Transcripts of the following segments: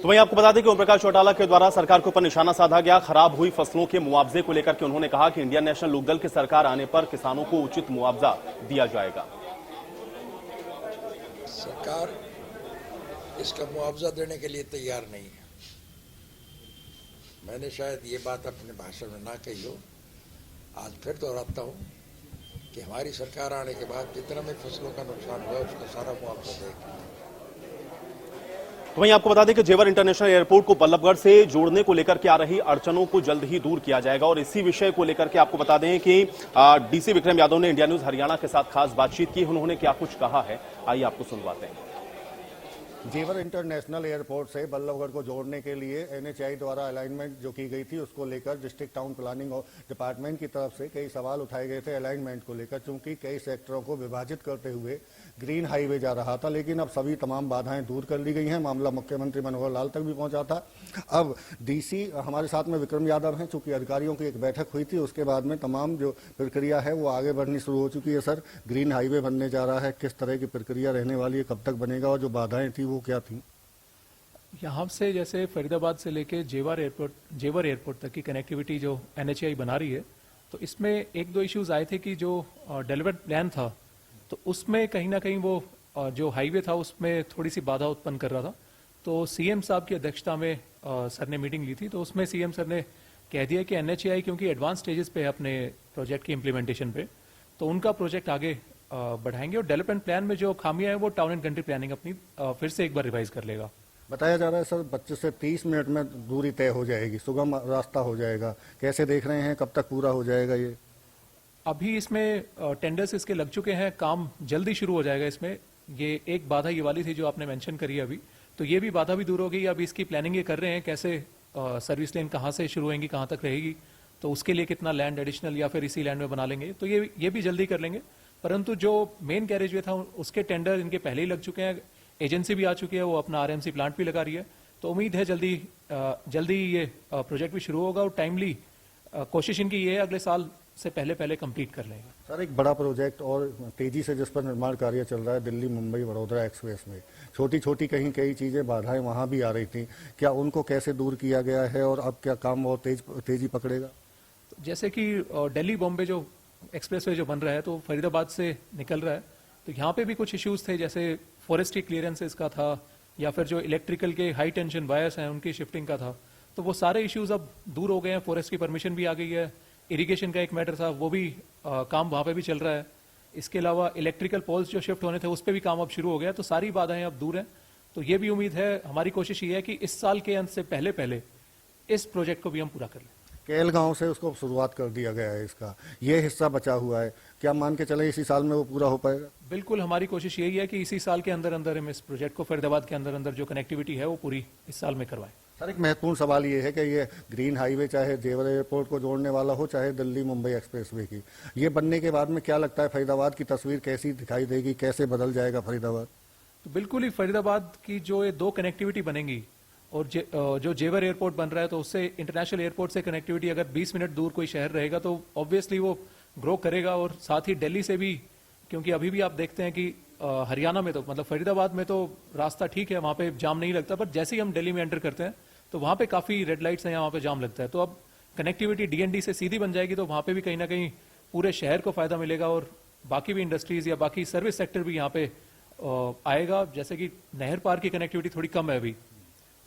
तो वहीं आपको बता दें कि ओम प्रकाश चौटाला के द्वारा सरकार के ऊपर निशाना साधा गया। खराब हुई फसलों के मुआवजे को लेकर के उन्होंने कहा कि इंडियन नेशनल लोकदल की सरकार आने पर किसानों को उचित मुआवजा दिया जाएगा। सरकार इसका मुआवजा देने के लिए तैयार नहीं है। मैंने शायद ये बात अपने भाषण में ना कही हो, आज फिर दोहराता हूं कि हमारी सरकार आने के बाद जितना भी फसलों का नुकसान हुआ उसका सारा मुआवजा देगी। तो वहीं आपको बता दें कि जेवर इंटरनेशनल एयरपोर्ट को बल्लभगढ़ से जोड़ने को लेकर के आ रही अड़चनों को जल्द ही दूर किया जाएगा। और इसी विषय को लेकर के आपको बता दें कि डीसी विक्रम यादव ने इंडिया न्यूज हरियाणा के साथ खास बातचीत की। उन्होंने क्या कुछ कहा है, आइए आपको सुनवाते हैं। जेवर इंटरनेशनल एयरपोर्ट से बल्लभगढ़ को जोड़ने के लिए एनएचएआई द्वारा अलाइनमेंट जो की गई थी उसको लेकर डिस्ट्रिक्ट टाउन प्लानिंग डिपार्टमेंट की तरफ से कई सवाल उठाए गए थे अलाइनमेंट को लेकर, चूंकि कई सेक्टरों को विभाजित करते हुए ग्रीन हाईवे जा रहा था। लेकिन अब सभी तमाम बाधाएं दूर कर ली गई हैं। मामला मुख्यमंत्री मनोहर लाल तक भी पहुंचा था। अब डीसी हमारे साथ में विक्रम यादव हैं। चूंकि अधिकारियों की एक बैठक हुई थी, उसके बाद में तमाम जो प्रक्रिया है वो आगे बढ़नी शुरू हो चुकी है। सर, ग्रीन हाईवे बनने जा रहा है, किस तरह की प्रक्रिया रहने वाली है, कब तक बनेगा और जो बाधाएं थी वो क्या थी? यहाँ से जैसे फरीदाबाद से लेके जेवर एयरपोर्ट तक की कनेक्टिविटी जो एनएचएआई बना रही है, तो इसमें एक दो इश्यूज आए थे कि जो डेवलपमेंट प्लान था तो उसमें कहीं ना कहीं वो जो हाईवे था उसमें थोड़ी सी बाधा उत्पन्न कर रहा था। तो सीएम साहब की अध्यक्षता में सर ने मीटिंग ली थी, तो उसमें सीएम सर ने कह दिया कि एनएचएआई क्योंकि एडवांस स्टेजेस पे है अपने प्रोजेक्ट की इम्प्लीमेंटेशन पे, तो उनका प्रोजेक्ट आगे बढ़ाएंगे और डेवलपमेंट प्लान में जो खामियां हैं वो टाउन एंड कंट्री प्लानिंग अपनी फिर से एक बार रिवाइज कर लेगा। बताया जा रहा है सर 25 से 30 मिनट में दूरी तय हो जाएगी, सुगम रास्ता हो जाएगा। कैसे देख रहे हैं, कब तक पूरा हो जाएगा ये? अभी इसमें टेंडर्स इसके लग चुके हैं, काम जल्दी शुरू हो जाएगा। इसमें ये एक बाधा ये वाली थी जो आपने मेंशन करी अभी, तो ये भी बाधा भी दूर हो गई। अभी इसकी प्लानिंग ये कर रहे हैं कैसे सर्विस लेन कहाँ से शुरू होंगी, कहाँ तक रहेगी, तो उसके लिए कितना लैंड एडिशनल या फिर इसी लैंड में बना लेंगे, तो ये भी जल्दी कर लेंगे। परंतु जो मेन कैरेज वे था उसके टेंडर इनके पहले ही लग चुके हैं, एजेंसी भी आ चुकी है, वो अपना आरएमसी प्लांट भी लगा रही है। तो उम्मीद है जल्दी ये प्रोजेक्ट भी शुरू होगा और टाइमली कोशिश इनकी ये है अगले साल से पहले कंप्लीट कर लेंगे। सर, एक बड़ा प्रोजेक्ट और तेजी से जिस पर निर्माण कार्य चल रहा है दिल्ली मुंबई वडोदरा एक्सप्रेस में, छोटी छोटी कहीं कई चीजें बाधाएं वहां भी आ रही थी, क्या उनको कैसे दूर किया गया है और अब क्या काम और तेजी पकड़ेगा? तो जैसे कि दिल्ली बॉम्बे जो एक्सप्रेस वे जो बन रहा है तो फरीदाबाद से निकल रहा है, तो यहाँ पे भी कुछ इश्यूज थे, जैसे फॉरेस्ट्री क्लियरेंसेस का था या फिर जो इलेक्ट्रिकल के हाई टेंशन वायर्स हैं उनकी शिफ्टिंग का था, तो वो सारे इश्यूज अब दूर हो गए हैं। फॉरेस्ट की परमिशन भी आ गई है, इरिगेशन का एक मैटर था वो भी काम वहाँ पे भी चल रहा है। इसके अलावा इलेक्ट्रिकल पोल्स जो शिफ्ट होने थे उस पर भी काम अब शुरू हो गया, तो सारी बाधाएं अब दूर हैं। तो ये भी उम्मीद है, हमारी कोशिश ये है कि इस साल के अंत से पहले इस प्रोजेक्ट को भी हम पूरा कर लें। केल गांव से उसको शुरुआत कर दिया गया है, इसका ये हिस्सा बचा हुआ है, क्या मान के चले इसी साल में वो पूरा हो पाएगा? बिल्कुल, हमारी कोशिश यही है कि इसी साल के अंदर हम इस प्रोजेक्ट को फरीदाबाद के अंदर जो कनेक्टिविटी है वो पूरी इस साल में करवाएं। सर, एक महत्वपूर्ण सवाल ये है कि ये ग्रीन हाईवे चाहे जेवर एयरपोर्ट को जोड़ने वाला हो चाहे दिल्ली मुंबई एक्सप्रेसवे की, ये बनने के बाद में क्या लगता है फरीदाबाद की तस्वीर कैसी दिखाई देगी, कैसे बदल जाएगा फरीदाबाद? तो बिल्कुल ही फरीदाबाद की जो ये दो कनेक्टिविटी बनेंगी और जो जेवर एयरपोर्ट बन रहा है तो उससे इंटरनेशनल एयरपोर्ट से कनेक्टिविटी अगर 20 मिनट दूर कोई शहर रहेगा तो ऑब्वियसली वो ग्रो करेगा। और साथ ही दिल्ली से भी, क्योंकि अभी भी आप देखते हैं कि हरियाणा में तो मतलब फरीदाबाद में तो रास्ता ठीक है, वहां पे जाम नहीं लगता, पर जैसे ही हम दिल्ली में एंटर करते हैं तो वहां पे काफी रेड लाइट्स हैं, वहां पे जाम लगता है। तो अब कनेक्टिविटी डीएनडी से सीधी बन जाएगी, तो वहां पे भी कहीं ना कहीं पूरे शहर को फायदा मिलेगा और बाकी भी इंडस्ट्रीज या बाकी सर्विस सेक्टर भी यहाँ पे आएगा। जैसे कि नहर पार की कनेक्टिविटी थोड़ी कम है अभी,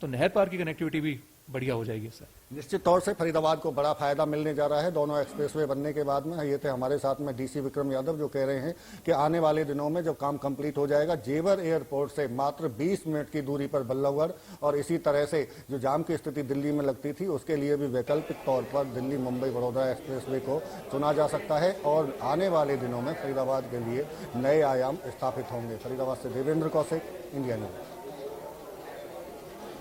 तो नहर पार की कनेक्टिविटी भी बढ़िया हो जाएगी सर। निश्चित तौर से फरीदाबाद को बड़ा फायदा मिलने जा रहा है दोनों एक्सप्रेसवे बनने के बाद में। ये थे हमारे साथ में डीसी विक्रम यादव जो कह रहे हैं कि आने वाले दिनों में जब काम कंप्लीट हो जाएगा जेवर एयरपोर्ट से मात्र 20 मिनट की दूरी पर बल्लभगढ़, और इसी तरह से जो जाम की स्थिति दिल्ली में लगती थी उसके लिए भी वैकल्पिक तौर पर दिल्ली मुंबई वडोदरा एक्सप्रेसवे को चुना जा सकता है और आने वाले दिनों में फरीदाबाद के लिए नए आयाम स्थापित होंगे। फरीदाबाद से देवेंद्र कौशिक, इंडिया न्यूज।